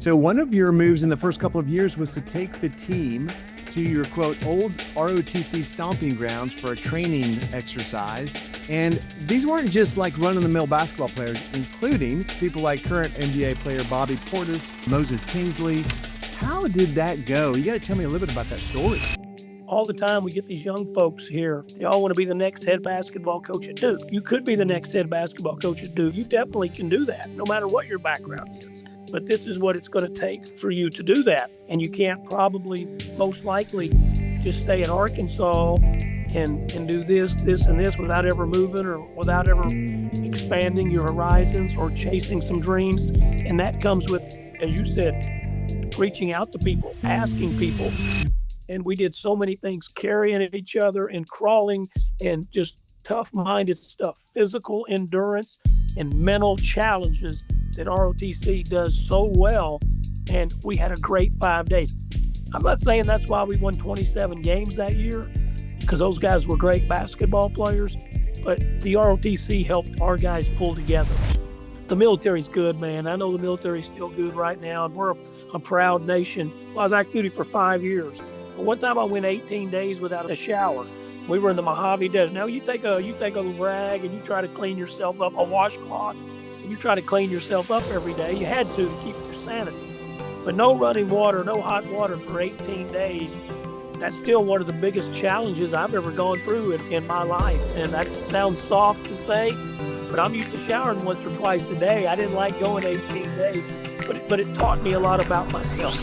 So one of your moves in the first couple of years was to take the team to your, quote, old ROTC stomping grounds for a training exercise. And these weren't just like run-of-the-mill basketball players, including people like current NBA player Bobby Portis, Moses Kingsley. How did that go? You got to tell me a little bit about that story. All the time we get these young folks here. They all want to be the next head basketball coach at Duke. You could be the next head basketball coach at Duke. You definitely can do that, no matter what your background is. But this is what it's going to take for you to do that. And you can't probably, most likely, just stay in Arkansas and do this, and this without ever moving or without ever expanding your horizons or chasing some dreams. And that comes with, as you said, reaching out to people, asking people. And we did so many things, carrying each other and crawling and just tough-minded stuff, physical endurance and mental challenges that ROTC does so well. And we had a great 5 days. I'm not saying that's why we won 27 games that year, because those guys were great basketball players, but the ROTC helped our guys pull together. The military's good, man. I know the military's still good right now, and we're a proud nation. Well, I was active duty for 5 years. But one time I went 18 days without a shower. We were in the Mojave Desert. Now you take a rag and you try to clean yourself up, a washcloth, and you try to clean yourself up every day. You had to keep your sanity. But no running water, no hot water for 18 days. That's still one of the biggest challenges I've ever gone through in my life. And that sounds soft to say, but I'm used to showering once or twice a day. I didn't like going 18 days, but it taught me a lot about myself.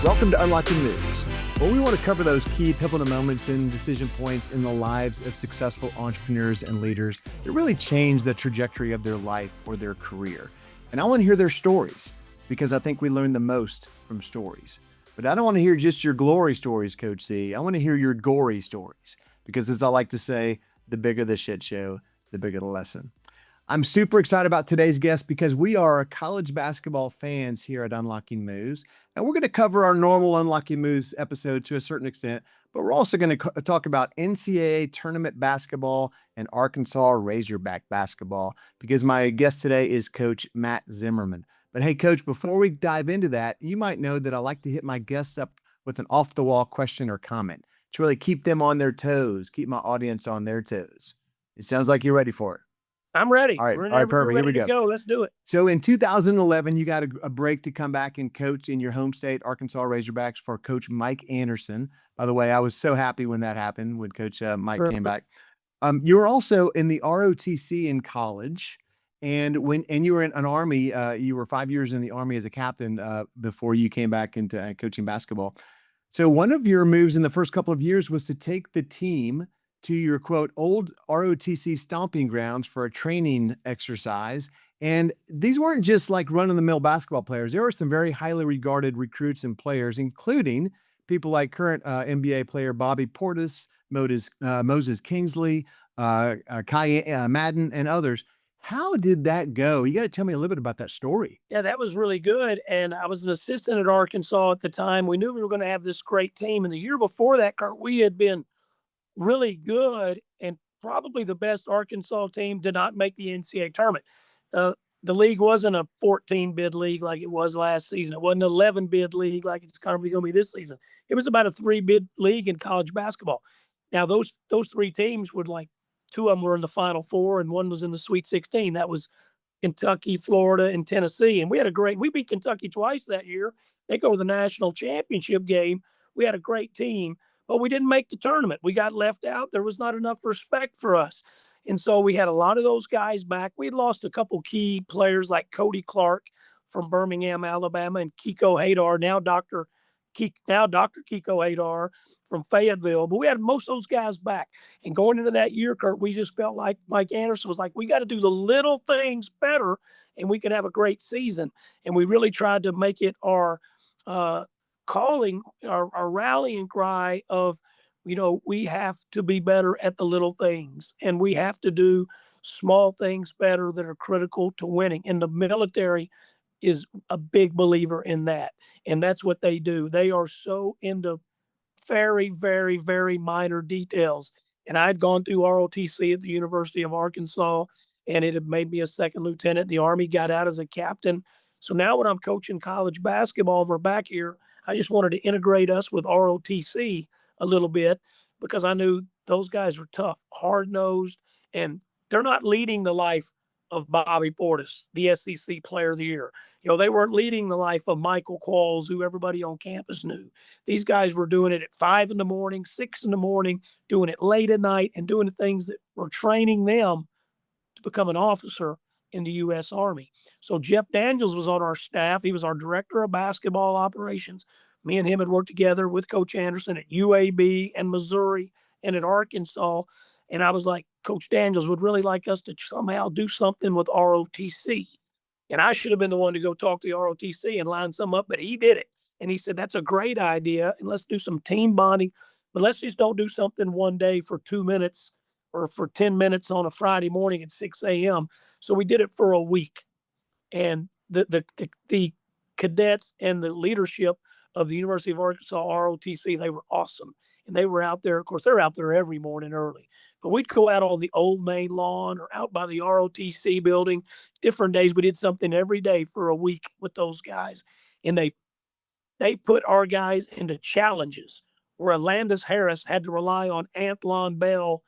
Welcome to Unlocking Moves, where we want to cover those key pivotal moments and decision points in the lives of successful entrepreneurs and leaders that really change the trajectory of their life or their career. And I want to hear their stories because I think we learn the most from stories. But I don't want to hear just your glory stories, Coach C. I want to hear your gory stories because, as I like to say, the bigger the shit show, the bigger the lesson. I'm super excited about today's guest because we are college basketball fans here at Unlocking Moves. And we're going to cover our normal Unlocking Moves episode to a certain extent, but we're also going to talk about NCAA tournament basketball and Arkansas Razorback basketball because my guest today is Coach Matt Zimmerman. But hey, Coach, before we dive into that, you might know that I like to hit my guests up with an off-the-wall question or comment to really keep them on their toes, keep my audience on their toes. It sounds like you're ready for it. I'm ready. All right, perfect. Here we go. Let's do it. So in 2011, you got a break to come back and coach in your home state, Arkansas Razorbacks, for Coach Mike Anderson. By the way, I was so happy when that happened, when Coach Mike came back. You were also in the ROTC in college, and you were in an Army. You were 5 years in the Army as a captain before you came back into coaching basketball. So one of your moves in the first couple of years was to take the team to your, quote, old ROTC stomping grounds for a training exercise. And these weren't just like run-of-the-mill basketball players. There were some very highly regarded recruits and players, including people like current NBA player Bobby Portis, Moses Kingsley, Kai Madden, and others. How did that go? You got to tell me a little bit about that story. Yeah, that was really good. And I was an assistant at Arkansas at the time. We knew we were going to have this great team. And the year before that, Kurt, we had been really good, and probably the best Arkansas team did not make the NCAA tournament. The league wasn't a 14-bid league like it was last season. It wasn't an 11-bid league like it's currently going to be this season. It was about a 3-bid league in college basketball. Now, those three teams were like, two of them were in the Final Four, and one was in the Sweet 16. That was Kentucky, Florida, and Tennessee. And we beat Kentucky twice that year. They go to the national championship game. We had a great team. But we didn't make the tournament. We got left out. There was not enough respect for us. And so we had a lot of those guys back. We had lost a couple key players like Cody Clark from Birmingham, Alabama, and Kiko Hadar, now Dr. Kiko Hadar from Fayetteville. But we had most of those guys back. And going into that year, Kurt, we just felt like Mike Anderson was like, we got to do the little things better, and we can have a great season. And we really tried to make it our calling, our rallying cry of, we have to be better at the little things, and we have to do small things better that are critical to winning. In the military, is a big believer in that. And that's what they do. They are so into very, very, very minor details. And I'd gone through ROTC at the University of Arkansas, and it had made me a second lieutenant. The Army got out as a captain. So now when I'm coaching college basketball, we're back here. I just wanted to integrate us with ROTC a little bit because I knew those guys were tough, hard nosed, and they're not leading the life of Bobby Portis, the SEC Player of the Year. They weren't leading the life of Michael Qualls, who everybody on campus knew. These guys were doing it at 5 in the morning, 6 in the morning, doing it late at night, and doing the things that were training them to become an officer in the U.S. Army. So Jeff Daniels was on our staff. He was our director of basketball operations. Me and him had worked together with Coach Anderson at UAB and Missouri and at Arkansas. And I was like, Coach Daniels would really like us to somehow do something with ROTC. And I should have been the one to go talk to the ROTC and line some up, but he did it. And he said, that's a great idea. And let's do some team bonding, but let's just don't do something one day for 2 minutes or for 10 minutes on a Friday morning at 6 a.m. So we did it for a week. And the cadets and the leadership of the University of Arkansas ROTC, they were awesome. And they were out there. Of course, they're out there every morning early. But we'd go out on the old main lawn or out by the ROTC building. Different days, we did something every day for a week with those guys. And they put our guys into challenges where Alandis Harris had to rely on Anthlon Bell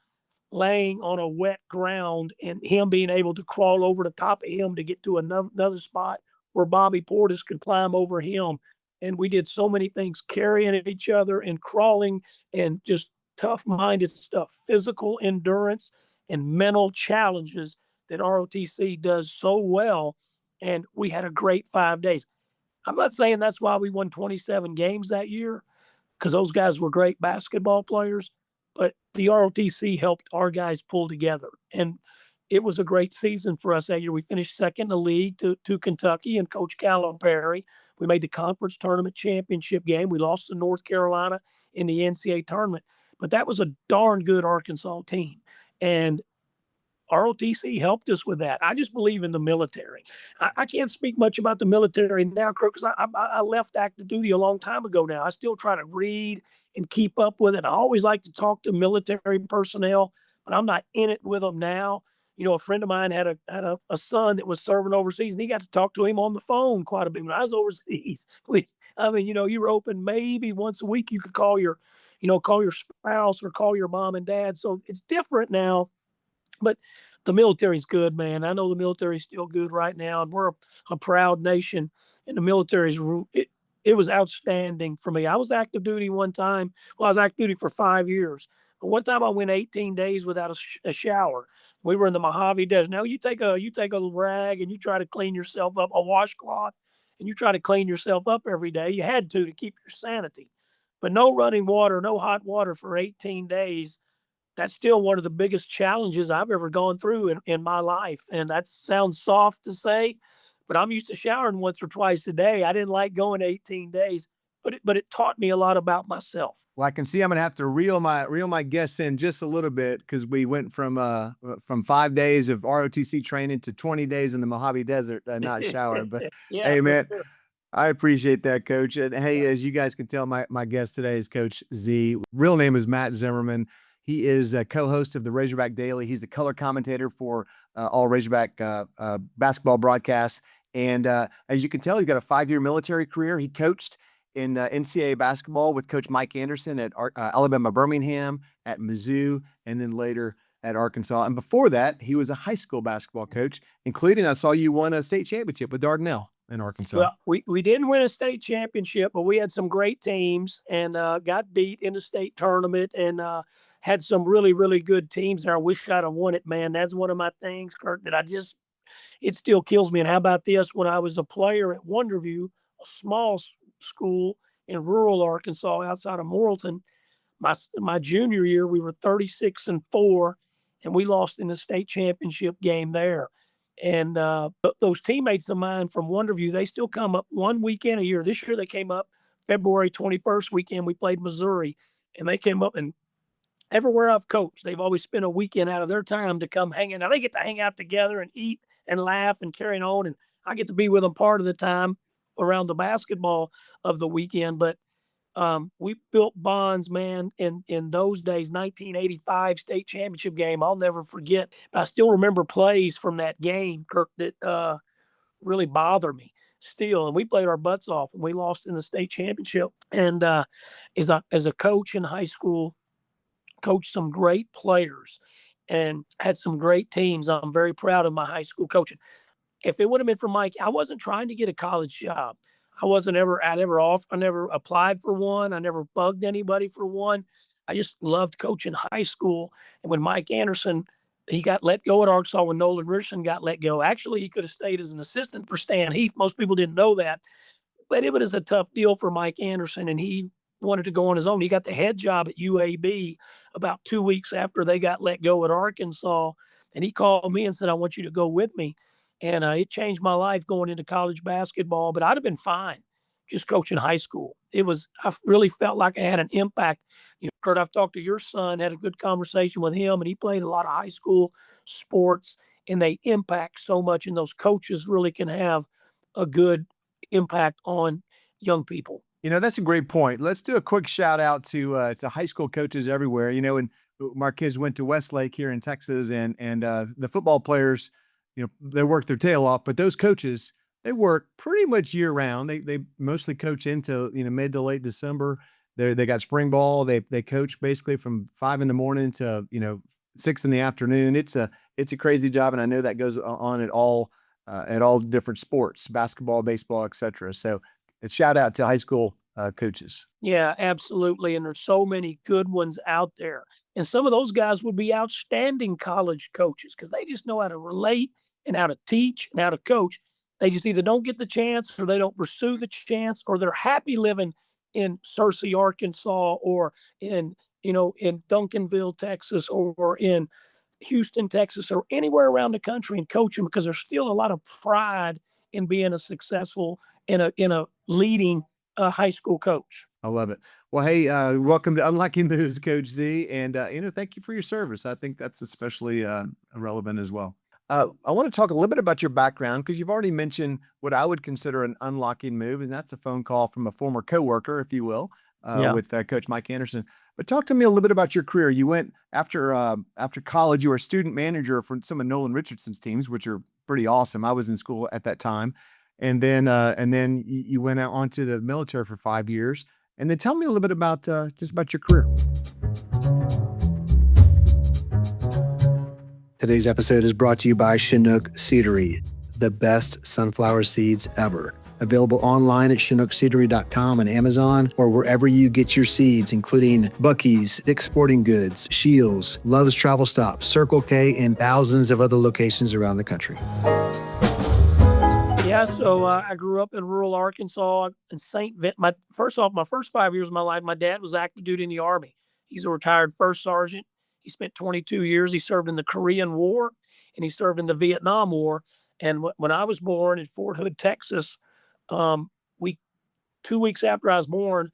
laying on a wet ground and him being able to crawl over the top of him to get to another spot where Bobby Portis could climb over him. And we did so many things, carrying each other and crawling and just tough-minded stuff, physical endurance and mental challenges that ROTC does so well. And we had a great 5 days. I'm not saying that's why we won 27 games that year, because those guys were great basketball players, but the ROTC helped our guys pull together. And it was a great season for us that year. We finished second in the league to Kentucky and Coach Calipari. We made the conference tournament championship game. We lost to North Carolina in the NCAA tournament, but that was a darn good Arkansas team. And ROTC helped us with that. I just believe in the military. I can't speak much about the military now, Kirk, because I left active duty a long time ago now. I still try to read and keep up with it. I always like to talk to military personnel, but I'm not in it with them now. A friend of mine had a son that was serving overseas, and he got to talk to him on the phone quite a bit when I was overseas. You were open maybe once a week. You could call your spouse or call your mom and dad. So it's different now. But the military's good, man. I know the military's still good right now, and we're a proud nation. And the military's it was outstanding for me. I was active duty one time. Well, I was active duty for 5 years. But one time I went 18 days without a shower. We were in the Mojave Desert. Now you take a rag and you try to clean yourself up, a washcloth, and you try to clean yourself up every day. You had to keep your sanity. But no running water, no hot water for 18 days. That's still one of the biggest challenges I've ever gone through in my life. And that sounds soft to say, but I'm used to showering once or twice a day. I didn't like going 18 days, but it taught me a lot about myself. Well, I can see I'm gonna have to reel my guests in just a little bit because we went from 5 days of ROTC training to 20 days in the Mojave Desert not showering. But Yeah, hey, for man, sure. I appreciate that, Coach. And hey, as you guys can tell, my guest today is Coach Z. Real name is Matt Zimmerman. He is a co-host of the Razorback Daily. He's the color commentator for all Razorback basketball broadcasts. And as you can tell, he's got a 5-year military career. He coached in NCAA basketball with Coach Mike Anderson at Alabama Birmingham, at Mizzou, and then later at Arkansas. And before that, he was a high school basketball coach, including I saw you won a state championship with Dardanelle in Arkansas. Well, we didn't win a state championship, but we had some great teams and got beat in the state tournament and had some really, really good teams there. I wish I'd have won it, man. That's one of my things, Kurt, that it still kills me. And how about this? When I was a player at Wonderview, a small school in rural Arkansas outside of Morrilton, my junior year, we were 36-4, and we lost in the state championship game there. And those teammates of mine from Wonderview, they still come up one weekend a year. This year they came up February 21st weekend. We played Missouri, and they came up, and everywhere I've coached, they've always spent a weekend out of their time to come hang out. Now they get to hang out together and eat and laugh and carry on. And I get to be with them part of the time around the basketball of the weekend. But we built bonds, man, in those days. 1985 state championship game, I'll never forget. But I still remember plays from that game, Kirk, that really bother me still. And we played our butts off, and we lost in the state championship. And as a coach in high school, coached some great players and had some great teams. I'm very proud of my high school coaching. If it would have been for Mike, I wasn't trying to get a college job. I never applied for one. I never bugged anybody for one. I just loved coaching high school. And when Mike Anderson, he got let go at Arkansas, when Nolan Richardson got let go. Actually, he could have stayed as an assistant for Stan Heath. Most people didn't know that, but it was a tough deal for Mike Anderson, and he wanted to go on his own. He got the head job at UAB about 2 weeks after they got let go at Arkansas, and he called me and said, "I want you to go with me." And it changed my life going into college basketball, but I'd have been fine just coaching high school. I really felt like I had an impact. Kurt, I've talked to your son, had a good conversation with him, and he played a lot of high school sports, and they impact so much, and those coaches really can have a good impact on young people. That's a great point. Let's do a quick shout out to high school coaches everywhere. And my kids went to Westlake here in Texas, and the football players, they work their tail off, but those coaches, they work pretty much year round. They mostly coach into mid to late December. They got spring ball. They coach basically from 5 a.m. to 6 p.m. It's a crazy job, and I know that goes on at all different sports, basketball, baseball, etc. So a shout out to high school coaches. Yeah, absolutely. And there's so many good ones out there. And some of those guys would be outstanding college coaches because they just know how to relate and how to teach and how to coach. They just either don't get the chance, or they don't pursue the chance, or they're happy living in Searcy, Arkansas, or in Duncanville, Texas, or in Houston, Texas, or anywhere around the country and coaching, because there's still a lot of pride in being a successful in a leading high school coach. I love it. Well, hey, welcome to Unlocking Moves, Coach Z, and thank you for your service. I think that's especially relevant as well. I want to talk a little bit about your background, because you've already mentioned what I would consider an unlocking move, and that's a phone call from a former coworker, if you will, Yeah. with Coach Mike Anderson. But talk to me a little bit about your career. You went after college. You were a student manager for some of Nolan Richardson's teams, which are pretty awesome. I was in school at that time, and then you went out onto the military for 5 years. And then tell me a little bit about just about your career. Today's episode is brought to you by Chinook Seedery, the best sunflower seeds ever. Available online at ChinookSeedery.com and Amazon, or wherever you get your seeds, including Buc-ee's, Dick's Sporting Goods, Shields, Love's Travel Stop, Circle K, and thousands of other locations around the country. Yeah, so I grew up in rural Arkansas in St. Vincent. My first 5 years of my life, my dad was active duty in the Army. He's a retired first sergeant. He spent 22 years. He served in the Korean War, and he served in the Vietnam War. And when I was born in Fort Hood, Texas, we 2 weeks after I was born,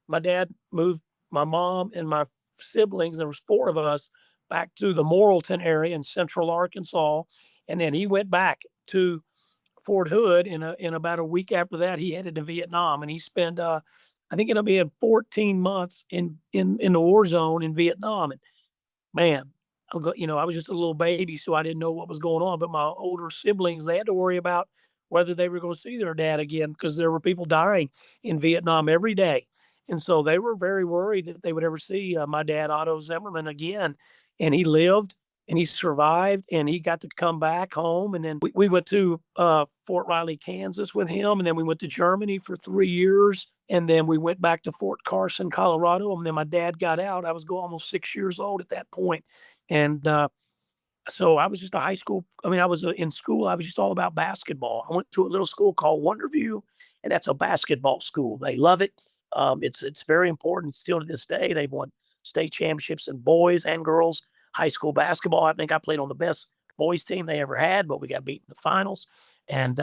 my dad moved my mom and my siblings, there was 4 of us, back to the Morrilton area in central Arkansas. And then he went back to Fort Hood, in about a week after that, he headed to Vietnam, and he spent, I think it'll be 14 months in the war zone in Vietnam. And man, I was just a little baby, so I didn't know what was going on. But my older siblings, they had to worry about whether they were going to see their dad again, because there were people dying in Vietnam every day. And so they were very worried that they would ever see my dad, Otto Zimmerman, again. And he lived, and he survived, and he got to come back home. And then we went to Fort Riley, Kansas with him. And then we went to Germany for 3 years. And then we went back to Fort Carson, Colorado. And then my dad got out. I was almost 6 years old at that point. And so I was just I was in school. I was just all about basketball. I went to a little school called Wonderview, and that's a basketball school. They love it. It's very important still to this day. They've won state championships in boys and girls high school basketball. I think I played on the best boys team they ever had, but we got beat in the finals. And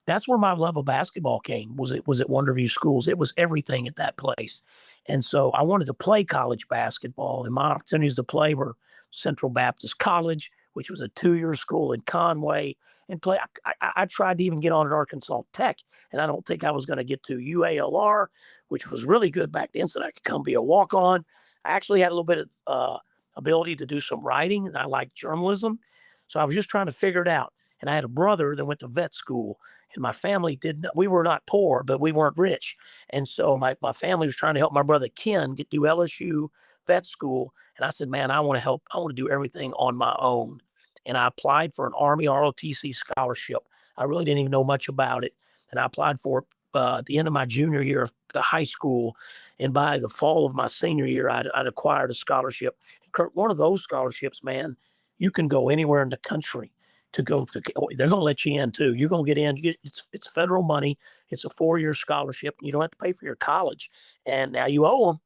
that's where my love of basketball came. Was at Wonderview schools. It was everything at that place. And so I wanted to play college basketball, and my opportunities to play were Central Baptist College, which was a 2-year school in Conway, and play. I tried to even get on at Arkansas Tech, and I don't think I was going to get to UALR, which was really good back then, so that I could come be a walk-on. I actually had a little bit of ability to do some writing, and I liked journalism. So I was just trying to figure it out. And I had a brother that went to vet school, and my family didn't, we were not poor, but we weren't rich. And so my family was trying to help my brother Ken get through LSU vet school. And I said, man, I want to help. I want to do everything on my own. And I applied for an Army ROTC scholarship. I really didn't even know much about it. And I applied for it at the end of my junior year of the high school. And by the fall of my senior year, I'd acquired a scholarship. Kurt, one of those scholarships, man, you can go anywhere in the country to go to. They're going to let you in too. You're going to get in. It's federal money. It's a 4-year scholarship. You don't have to pay for your college. And now you owe them.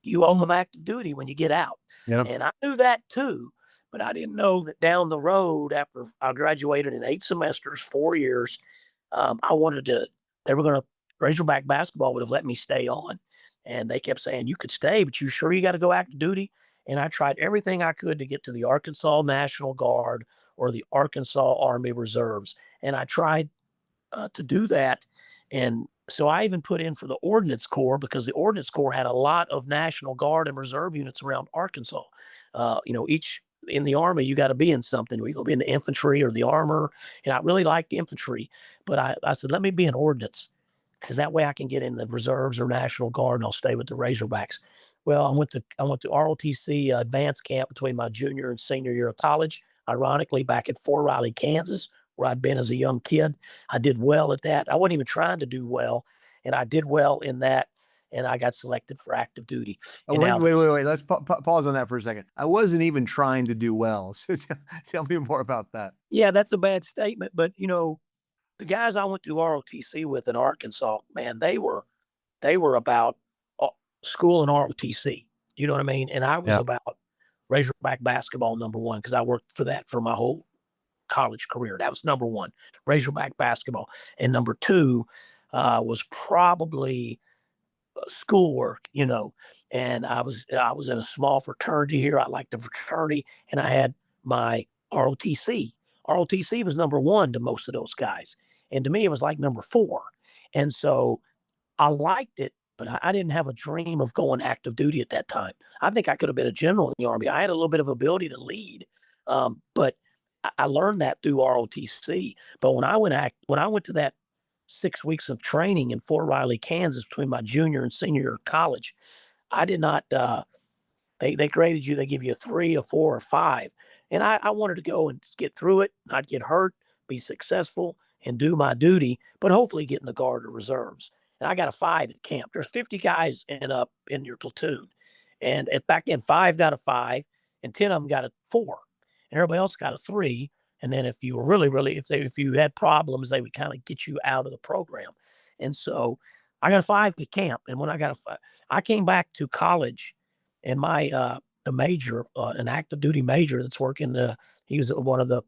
You owe them active duty when you get out. Yeah. And I knew that too, but I didn't know that down the road after I graduated in 8 semesters, 4 years, I wanted to, they were going to, Razorback basketball would have let me stay on. And they kept saying, you could stay, but you sure you got to go active duty? And I tried everything I could to get to the Arkansas National Guard or the Arkansas Army Reserves. And I tried to do that. And so I even put in for the Ordnance Corps because the Ordnance Corps had a lot of National Guard and Reserve units around Arkansas. Each in the Army, you got to be in something. You're going to be in the infantry or the armor. And I really liked infantry. But I said, let me be an Ordnance because that way I can get in the Reserves or National Guard and I'll stay with the Razorbacks. Well, I went to ROTC advanced camp between my junior and senior year of college. Ironically, back at Fort Riley, Kansas, where I'd been as a young kid. I did well at that. I wasn't even trying to do well, and I did well in that, and I got selected for active duty. Oh, wait. Let's pause on that for a second. I wasn't even trying to do well. So tell me more about that. Yeah, that's a bad statement, but the guys I went to ROTC with in Arkansas, man, they were about school and ROTC. You know what I mean? And I was about Razorback basketball #1 because I worked for that for my whole college career. That was #1, Razorback basketball. And #2 was probably schoolwork, and I was in a small fraternity here. I liked the fraternity, and I had my ROTC. ROTC was #1 to most of those guys. And to me, it was like #4. And so I liked it, but I didn't have a dream of going active duty at that time. I think I could have been a general in the Army. I had a little bit of ability to lead, but I learned that through ROTC. But when I went to that 6 weeks of training in Fort Riley, Kansas, between my junior and senior year of college, I did not. They graded you. They give you a 3, a 4, or 5, and I wanted to go and get through it, not get hurt, be successful, and do my duty, but hopefully get in the Guard or Reserves. And I got a 5 at camp. There's 50 guys in your platoon, and back then 5 got a 5, and 10 of them got a 4, and everybody else got a 3. And then if you were really, if you had problems, they would kind of get you out of the program. And so I got a 5 at camp, and when I got a 5, I came back to college, and my the major, an active duty major that's working, he was one of the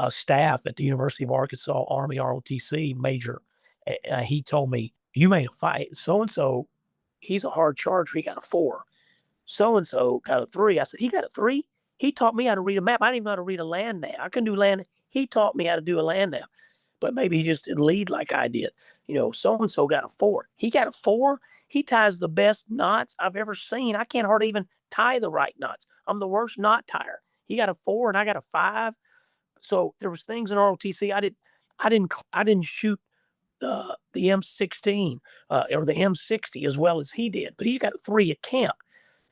staff at the University of Arkansas Army ROTC major. He told me, you made a 5. So and so, he's a hard charger. He got a 4. So and so got a 3. I said, he got a 3. He taught me how to read a map. I didn't even know how to read a land nav. I couldn't do land. He taught me how to do a land nav, but maybe he just didn't lead like I did. So and so got a 4. He got a 4. He ties the best knots I've ever seen. I can't hardly even tie the right knots. I'm the worst knot tire. He got a 4 and I got a 5. So there was things in ROTC I didn't shoot the M16 or the M60 as well as he did, but he got a 3 at camp.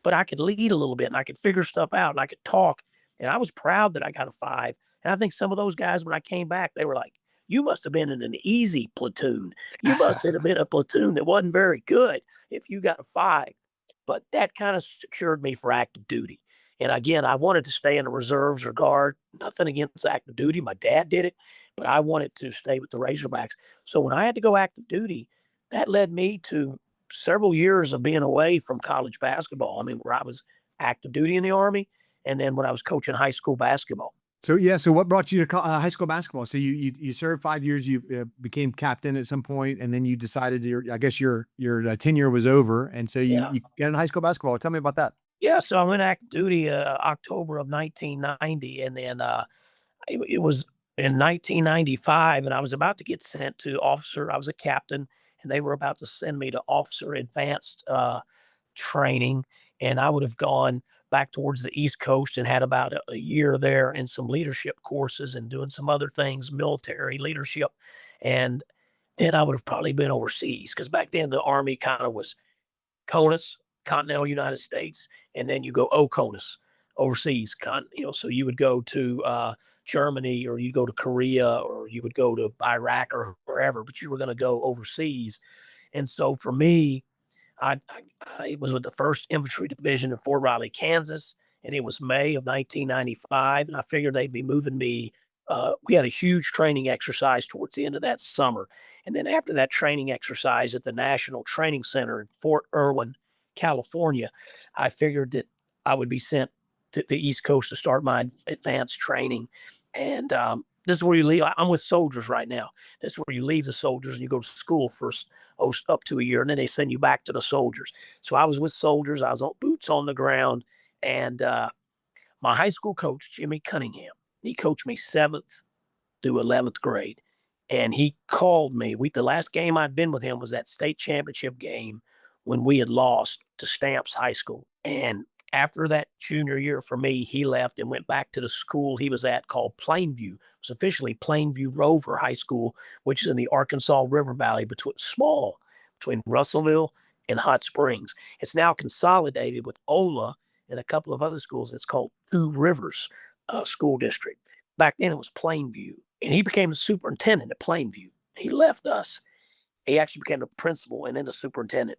But I could lead a little bit and I could figure stuff out and I could talk. And I was proud that I got a 5. And I think some of those guys, when I came back, they were like, you must have been in an easy platoon. You must have been a platoon that wasn't very good if you got a 5. But that kind of secured me for active duty. And again, I wanted to stay in the Reserves or Guard. Nothing against active duty. My dad did it, but I wanted to stay with the Razorbacks. So when I had to go active duty, that led me to several years of being away from college basketball. I mean, where I was active duty in the Army, and then when I was coaching high school basketball. So what brought you to high school basketball? So you served 5 years. You became captain at some point, and then you decided I guess your tenure was over, and so you got into high school basketball. Tell me about that. Yeah, so I went active duty October of 1990, and then it was in 1995, and I was about to get sent to officer. I was a captain, and they were about to send me to officer advanced training, and I would have gone back towards the East Coast and had about a year there in some leadership courses and doing some other things, military leadership, and then I would have probably been overseas because back then the Army kind of was CONUS, continental United States, and then you go OCONUS, overseas. So you would go to Germany, or you go to Korea, or you would go to Iraq or wherever, but you were going to go overseas. And so for me, I was with the First Infantry Division in Fort Riley, Kansas, and it was May of 1995. And I figured they'd be moving me. We had a huge training exercise towards the end of that summer. And then after that training exercise at the National Training Center in Fort Irwin, California, I figured that I would be sent to the East Coast to start my advanced training. And this is where you leave. I'm with soldiers right now. This is where you leave the soldiers and you go to school for up to a year, and then they send you back to the soldiers. So I was with soldiers. I was on boots on the ground, and my high school coach, Jimmy Cunningham, he coached me 7th through 11th grade. And he called me. The last game I'd been with him was that state championship game when we had lost to Stamps High School. And after that junior year for me, he left and went back to the school he was at called Plainview. It was officially Plainview Rover High School, which is in the Arkansas River Valley, between Russellville and Hot Springs. It's now consolidated with Ola and a couple of other schools. It's called Two Rivers School District. Back then it was Plainview, and he became the superintendent at Plainview. He left us. He actually became the principal and then the superintendent.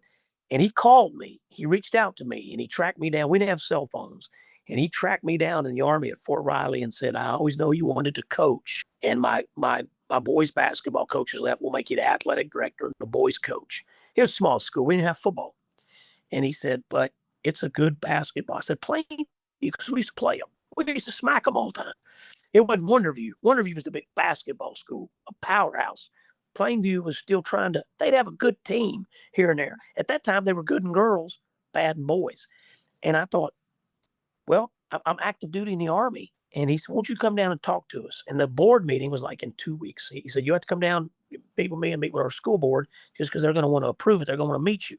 And he called me. He reached out to me and he tracked me down. We didn't have cell phones. And he tracked me down in the Army at Fort Riley and said, I always know you wanted to coach. And my boys' basketball coaches left. We'll make you the athletic director and the boys' coach. It was a small school. We didn't have football. And he said, but it's a good basketball. I said, play because we used to play them. We used to smack them all the time. It wasn't Wonderview. Wonderview was the big basketball school, a powerhouse. Plainview was still they'd have a good team here and there. At that time, they were good in girls, bad in boys. And I thought, well, I'm active duty in the Army. And he said, won't you come down and talk to us? And the board meeting was like in 2 weeks. He said, you have to come down, meet with me and meet with our school board just because they're going to want to approve it. They're going to want to meet you.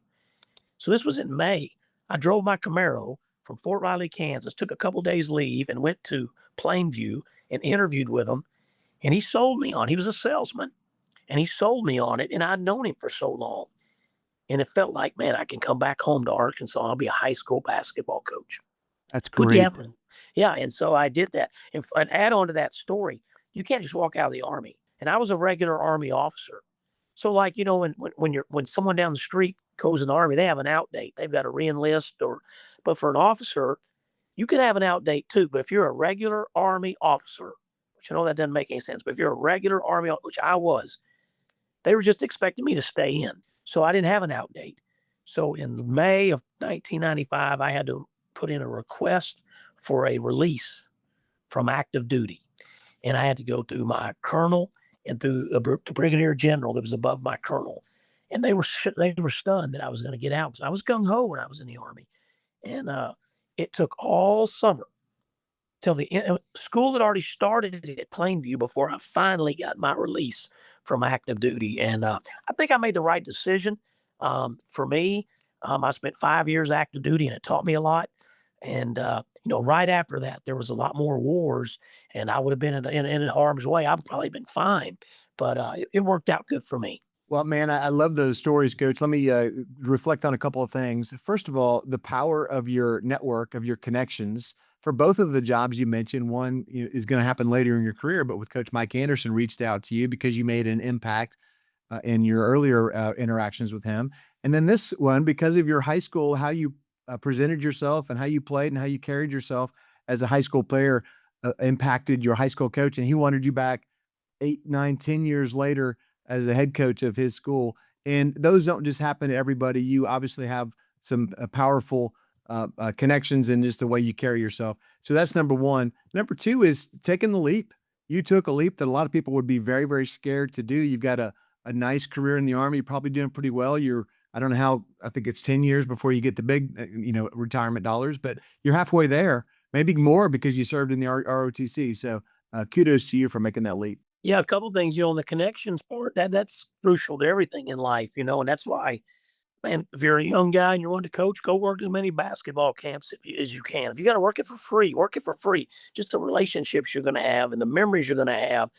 So this was in May. I drove my Camaro from Fort Riley, Kansas, took a couple days leave and went to Plainview and interviewed with him. And he sold me on it. He was a salesman. And he sold me on it, and I'd known him for so long. And it felt like, man, I can come back home to Arkansas. I'll be a high school basketball coach. That's Put the great. effort in. Yeah, and so I did that. And add on to that story, you can't just walk out of the Army. And I was a regular Army officer. So, like, when someone down the street goes in the Army, they have an out date. They've got to re-enlist. But for an officer, you can have an out date too. But if you're a regular Army officer, which I know that doesn't make any sense, but if you're a regular Army, which I was, they were just expecting me to stay in. So I didn't have an out date. So in May of 1995, I had to put in a request for a release from active duty. And I had to go through my colonel and through the brigadier general that was above my colonel. And they were stunned that I was going to get out. I was gung-ho when I was in the Army. And it took all summer till the school had already started at Plainview before I finally got my release from active duty. And I think I made the right decision. For me, I spent 5 years active duty and it taught me a lot. And, right after that, there was a lot more wars and I would have been in harm's way. I'd probably been fine, but it worked out good for me. Well, man, I love those stories, Coach. Let me reflect on a couple of things. First of all, the power of your network, of your connections for both of the jobs you mentioned. One is going to happen later in your career, but with Coach Mike Anderson reached out to you because you made an impact in your earlier interactions with him. And then this one, because of your high school, how you presented yourself and how you played and how you carried yourself as a high school player impacted your high school coach. And he wanted you back 8, 9, 10 years later as a head coach of his school. And those don't just happen to everybody. You obviously have some powerful connections in just the way you carry yourself. So that's number one. Number two is taking the leap. You took a leap that a lot of people would be very, very scared to do. You've got a nice career in the Army. You're probably doing pretty well. I don't know how, I think it's 10 years before you get the big, retirement dollars, but you're halfway there, maybe more because you served in the ROTC. So kudos to you for making that leap. Yeah, a couple things, on the connections part, that's crucial to everything in life, and that's why, man, if you're a young guy and you're wanting to coach, go work as many basketball camps as you can. If you got to work it for free, work it for free. Just the relationships you're going to have and the memories you're going to have.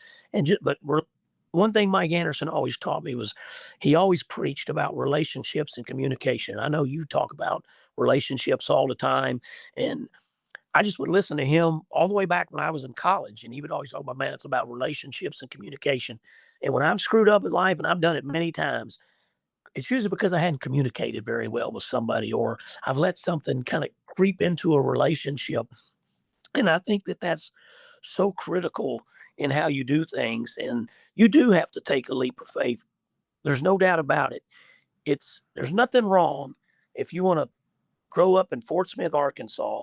One thing Mike Anderson always taught me was he always preached about relationships and communication. I know you talk about relationships all the time, and I just would listen to him all the way back when I was in college, and he would always talk about, man, it's about relationships and communication. And when I've screwed up in life, and I've done it many times, it's usually because I hadn't communicated very well with somebody, or I've let something kind of creep into a relationship. And I think that that's so critical in how you do things. And you do have to take a leap of faith. There's no doubt about it. There's nothing wrong if you want to grow up in Fort Smith, Arkansas,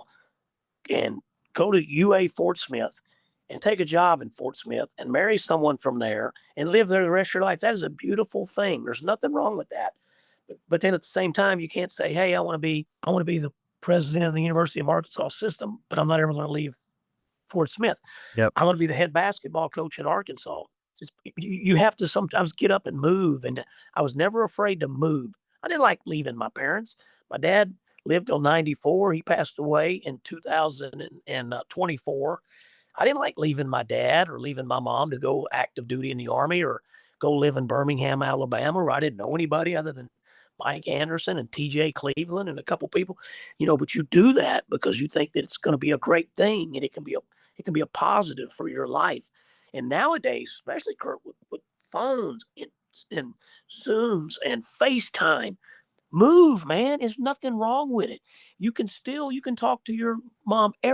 and go to UA Fort Smith and take a job in Fort Smith and marry someone from there and live there the rest of your life. That is a beautiful thing. There's nothing wrong with that. But then at the same time, you can't say, "Hey, I want to be the president of the University of Arkansas system, but I'm not ever going to leave Fort Smith. Yep. I want to be the head basketball coach at Arkansas." You have to sometimes get up and move. And I was never afraid to move. I didn't like leaving my parents. My dad lived till 94. He passed away in 2024. I didn't like leaving my dad or leaving my mom to go active duty in the Army or go live in Birmingham, Alabama, where I didn't know anybody other than Mike Anderson and TJ Cleveland and a couple people, but you do that because you think that it's going to be a great thing and it can be a positive for your life. And nowadays, especially Kurt, with phones and Zooms and FaceTime, move, man. There's nothing wrong with it. You can talk to your mom I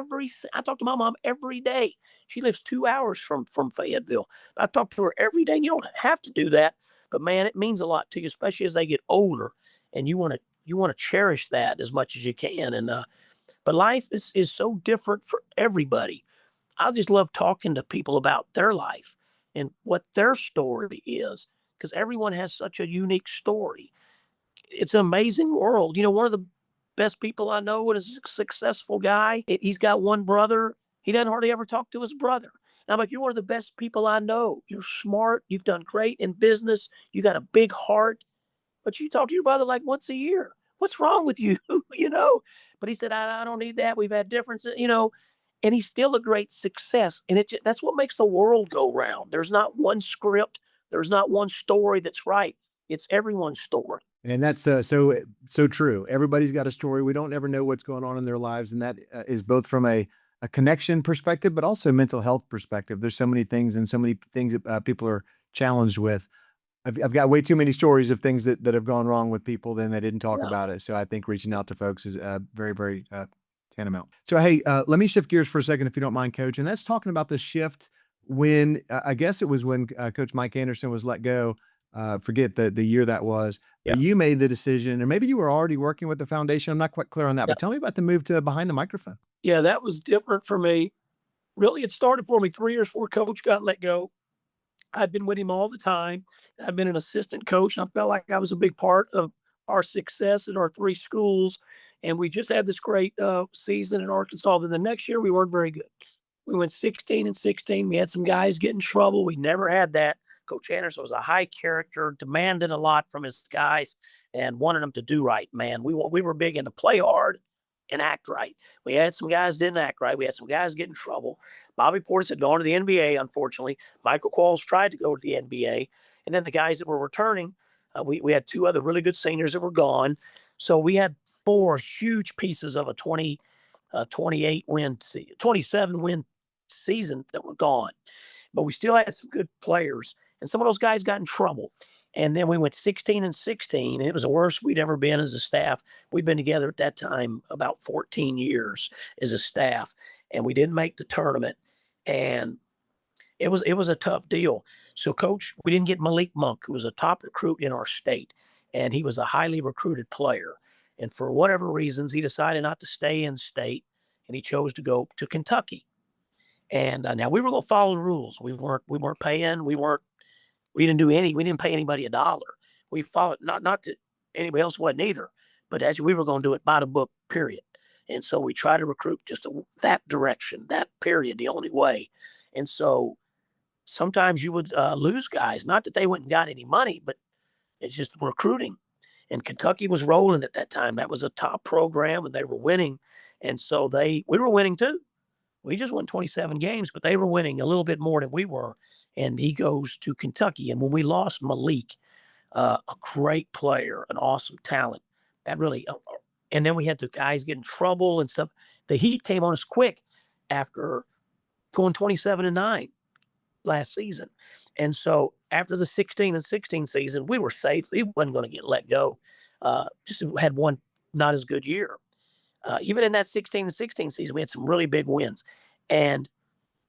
talk to my mom every day. She lives 2 hours from Fayetteville. I talk to her every day. You don't have to do that, but man, it means a lot to you, especially as they get older, and you want to cherish that as much as you can. And but life is so different for everybody. I just love talking to people about their life and what their story is, because everyone has such a unique story. It's an amazing world. One of the best people I know is a successful guy. He's got one brother. He doesn't hardly ever talk to his brother. And I'm like, you're one of the best people I know. You're smart. You've done great in business. You got a big heart, but you talk to your brother like once a year. What's wrong with you? you know? But he said, I don't need that. We've had differences. And he's still a great success. And that's what makes the world go round. There's not one script. There's not one story that's right. It's everyone's story. And that's so true. Everybody's got a story. We don't ever know what's going on in their lives, and that is both from a connection perspective, but also mental health perspective. There's so many things that people are challenged with. I've got way too many stories of things that have gone wrong with people, then they didn't talk Yeah. about it. So I think reaching out to folks is very, very tantamount. So hey, let me shift gears for a second, if you don't mind, Coach. And that's talking about the shift when I guess it was when Coach Mike Anderson was let go. Forget the year that was. Yeah. You made the decision, or maybe you were already working with the foundation. I'm not quite clear on that, Yeah. but tell me about the move to behind the microphone. Yeah, that was different for me. Really, it started for me 3 years before Coach got let go. I'd been with him all the time. I've been an assistant coach, and I felt like I was a big part of our success at our three schools. And we just had this great season in Arkansas. Then the next year, we weren't very good. We went 16-16. We had some guys get in trouble. We never had that. Coach Anderson was a high character, demanded a lot from his guys, and wanted them to do right. Man, we were big into play hard and act right. We had some guys didn't act right. We had some guys get in trouble. Bobby Portis had gone to the NBA, unfortunately. Michael Qualls tried to go to the NBA. And then the guys that were returning, we had two other really good seniors that were gone. So we had four huge pieces of a 27 win season that were gone. But we still had some good players. And some of those guys got in trouble. And then we went 16-16, and it was the worst we'd ever been as a staff. We'd been together at that time about 14 years as a staff, and we didn't make the tournament. And it was a tough deal. So, Coach, we didn't get Malik Monk, who was a top recruit in our state, and he was a highly recruited player. And for whatever reasons, he decided not to stay in state, and he chose to go to Kentucky. And now we were going to follow the rules. We weren't paying. We didn't pay anybody a dollar. We followed, not that anybody else wasn't either, but as we were going to do it by the book, period. And so we tried to recruit just that direction, that period, the only way. And so sometimes you would lose guys. Not that they went and got any money, but it's just recruiting. And Kentucky was rolling at that time. That was a top program, and they were winning. And so we were winning too. We just won 27 games, but they were winning a little bit more than we were. And he goes to Kentucky. And when we lost Malik, a great player, an awesome talent, that really, and then we had the guys get in trouble and stuff. The heat came on us quick after going 27-9 last season. And so after the 16-16 season, we were safe. We wasn't going to get let go. Just had one not as good year. Even in that 16-16 season, we had some really big wins. And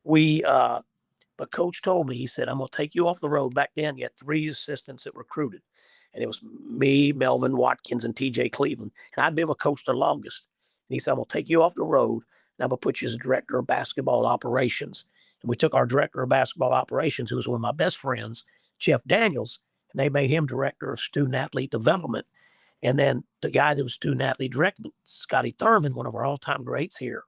but coach told me, he said, I'm going to take you off the road. Back then, you had 3 assistants that recruited. And it was me, Melvin Watkins, and TJ Cleveland. And I'd been a coach the longest. And he said, I'm going to take you off the road, and I'm going to put you as director of basketball operations. And we took our director of basketball operations, who was one of my best friends, Jeff Daniels, and they made him director of student athlete development. And then the guy that was student athlete director, Scotty Thurman, one of our all-time greats here,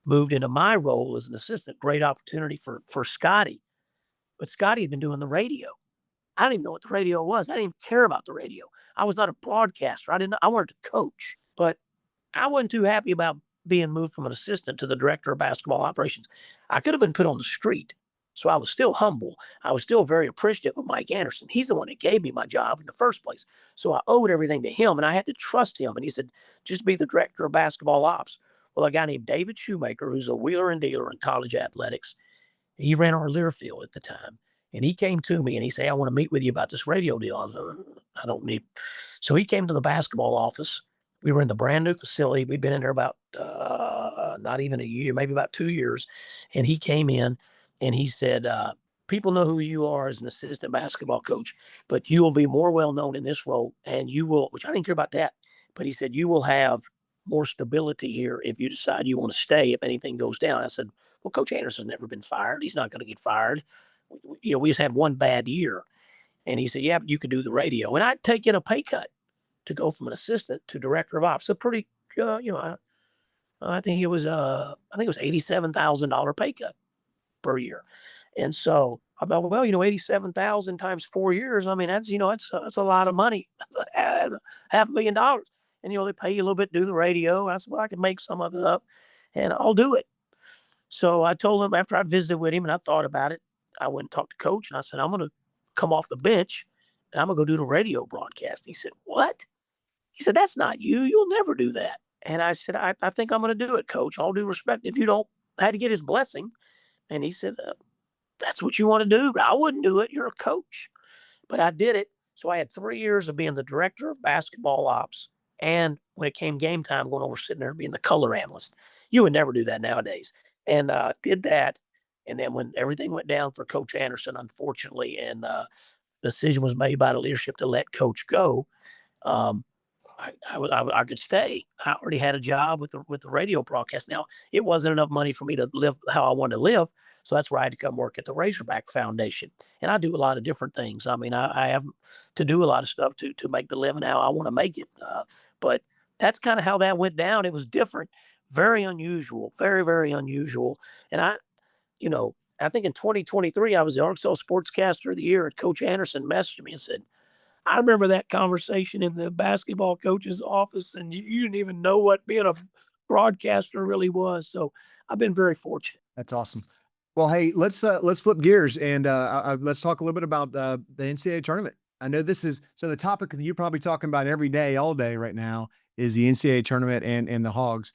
moved into my role as an assistant. Great opportunity for Scotty. But Scotty had been doing the radio. I didn't even know what the radio was. I didn't even care about the radio. I was not a broadcaster. I wanted to coach. But I wasn't too happy about being moved from an assistant to the director of basketball operations. I could have been put on the street. So I was still humble. I was still very appreciative of Mike Anderson. He's the one that gave me my job in the first place. So I owed everything to him, and I had to trust him. And he said, just be the director of basketball ops. Well, a guy named David Shoemaker, who's a wheeler and dealer in college athletics, he ran our Learfield at the time. And he came to me and he said, I want to meet with you about this radio deal. I was like, I don't need. So he came to the basketball office. We were in the brand new facility. We'd been in there about not even a year, maybe about 2 years. And he came in and he said, people know who you are as an assistant basketball coach, but you will be more well known in this role. And you will, which I didn't care about that. But he said, you will have more stability here if you decide you want to stay if anything goes down. I said, well, Coach Anderson's never been fired. He's not going to get fired. We just had one bad year. And he said, yeah, but you could do the radio. And I'd taken a pay cut to go from an assistant to director of ops. So pretty, I think it was $87,000 pay cut per year. And so I thought, well, 87,000 times 4 years. I mean, that's a lot of money. That's $500,000. And, they pay you a little bit to do the radio. I said, well, I can make some of it up and I'll do it. So I told him after I visited with him and I thought about it, I went and talked to coach and I said, I'm going to come off the bench and I'm going to go do the radio broadcast. He said, what? He said, that's not you. You'll never do that. And I said, I think I'm going to do it, coach. All due respect. If you don't, I had to get his blessing. And he said, that's what you want to do. I wouldn't do it. You're a coach. But I did it. So I had 3 years of being the director of basketball ops. And when it came game time, going over sitting there being the color analyst. You would never do that nowadays. And did that. And then when everything went down for Coach Anderson, unfortunately, and the decision was made by the leadership to let Coach go, I could stay. I already had a job with the radio broadcast. Now, it wasn't enough money for me to live how I wanted to live, so that's where I had to come work at the Razorback Foundation. And I do a lot of different things. I mean, I have to do a lot of stuff to make the living how I want to make it. But that's kind of how that went down. It was different, very unusual, very, very unusual. And I think in 2023, I was the Arkansas Sportscaster of the Year, and Coach Anderson messaged me and said, I remember that conversation in the basketball coach's office, and you didn't even know what being a broadcaster really was. So I've been very fortunate. That's awesome. Well, hey, let's flip gears and let's talk a little bit about the NCAA tournament. I know this is the topic that you're probably talking about every day, all day right now is the NCAA tournament and the Hogs.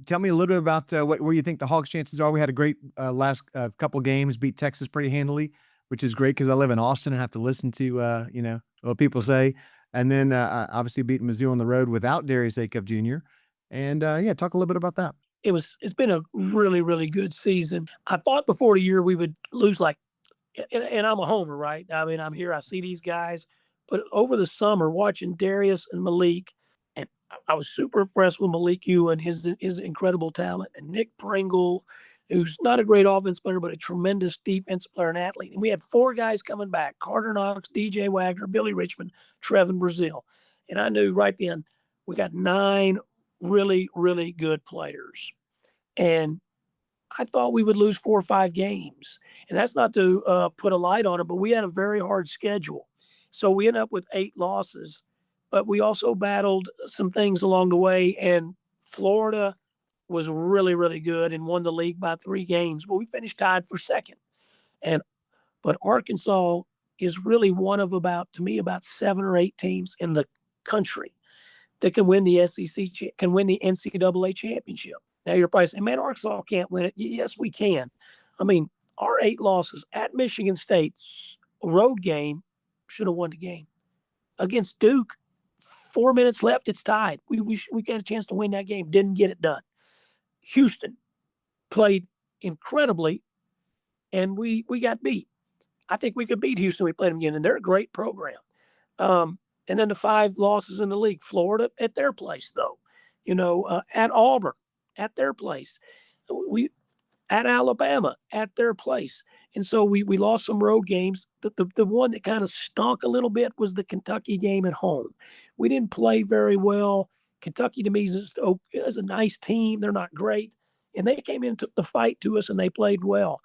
Tell me a little bit about where you think the Hogs' chances are. We had a great last couple games, beat Texas pretty handily, which is great because I live in Austin and have to listen to what people say. And then obviously beating Mizzou on the road without Darius Acuff Jr. And talk a little bit about that. It's been a really, really good season. I thought before the year we would lose and I'm a homer, right? I mean, I'm here, I see these guys, but over the summer watching Darius and Malik, and I was super impressed with Malik Ewan, his incredible talent, and Nick Pringle, who's not a great offense player, but a tremendous defense player and athlete. And we had 4 guys coming back, Carter Knox, DJ Wagner, Billy Richmond, Trevin Brazil. And I knew right then we got 9 really, really good players. And I thought we would lose 4 or 5 games. And that's not to put a light on it, but we had a very hard schedule. So we ended up with 8 losses, but we also battled some things along the way. And Florida was really, really good and won the league by 3 games, but we finished tied for second. And but Arkansas is really one of about, to me, about 7 or 8 teams in the country that can win the SEC, can win the NCAA championship. Now you're probably saying, man, Arkansas can't win it. Yes, we can. I mean, our 8 losses at Michigan State's road game should have won the game. Against Duke, 4 minutes left, it's tied. We got a chance to win that game, didn't get it done. Houston played incredibly, and we got beat. I think we could beat Houston. We played them again, and they're a great program. And then the 5 losses in the league. Florida at their place, though. At Auburn at their place. We at Alabama at their place. And so we lost some road games. The one that kind of stunk a little bit was the Kentucky game at home. We didn't play very well. Kentucky, to me, is a nice team. They're not great. And they came in and took the fight to us, and they played well.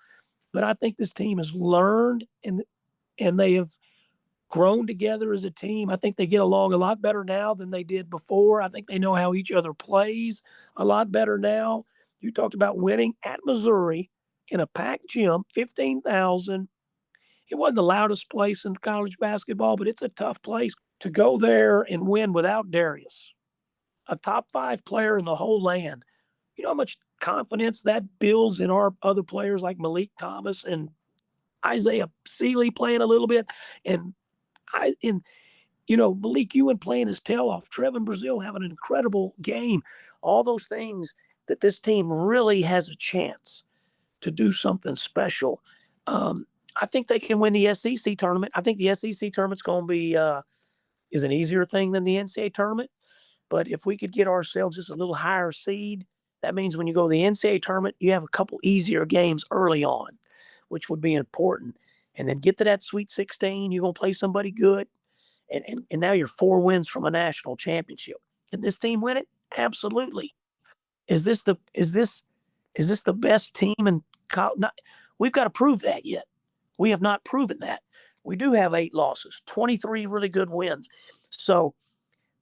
But I think this team has learned, and they have grown together as a team. I think they get along a lot better now than they did before. I think they know how each other plays a lot better now. You talked about winning at Missouri in a packed gym, 15,000. It wasn't the loudest place in college basketball, but it's a tough place to go there and win without Darius, a top 5 player in the whole land. You know how much confidence that builds in our other players like Malik Thomas and Isaiah Seeley playing a little bit, and Malik Ewan playing his tail off, Trevin Brazil having an incredible game, all those things that this team really has a chance to do something special. I think they can win the SEC tournament. I think the SEC tournament's going to be is an easier thing than the NCAA tournament. But if we could get ourselves just a little higher seed, that means when you go to the NCAA tournament, you have a couple easier games early on, which would be important. And then get to that Sweet 16, you're going to play somebody good. And now you're 4 wins from a national championship. Can this team win it? Absolutely. Is this the best team in college? We've got to prove that yet. We have not proven that. We do have 8 losses, 23 really good wins. So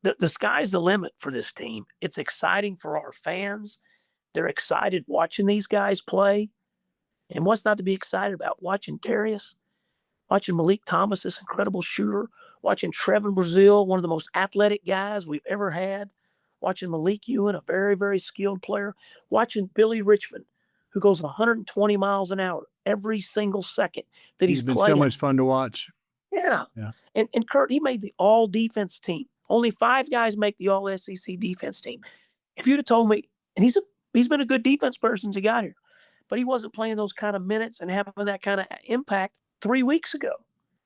the sky's the limit for this team. It's exciting for our fans. They're excited watching these guys play. And what's not to be excited about? Watching Darius, watching Malik Thomas, this incredible shooter, watching Trevin Brazil, one of the most athletic guys we've ever had, watching Malik Ewan, a very, very skilled player, watching Billy Richmond, who goes 120 miles an hour every single second that he's been playing. so much fun to watch. Yeah. And Kurt, he made the all-defense team. Only 5 guys make the all-SEC defense team. If you'd have told me, and he's been a good defense person since he got here, but he wasn't playing those kind of minutes and having that kind of impact 3 weeks ago.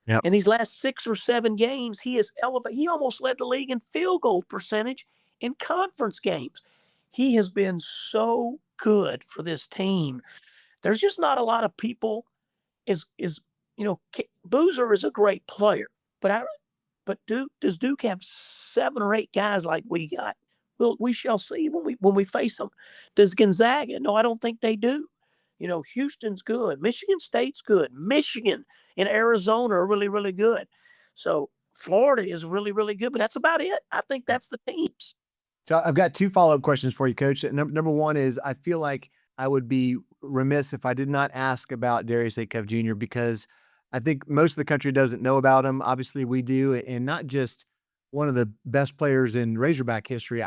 Yep. In these last 6 or 7 games, he is elevated. He almost led the league in field goal percentage in conference games. He has been so good for this team. There's just not a lot of people. Boozer is a great player, but does Duke have 7 or 8 guys like we got? Well, we shall see when we face them. Does Gonzaga? No, I don't think they do. Houston's good. Michigan State's good. Michigan and Arizona are really, really good. So Florida is really, really good, but that's about it. I think that's the teams. So I've got 2 follow-up questions for you, Coach. Number one is, I feel like I would be remiss if I did not ask about Darius Acuff Jr., because I think most of the country doesn't know about him. Obviously we do, and not just one of the best players in Razorback history.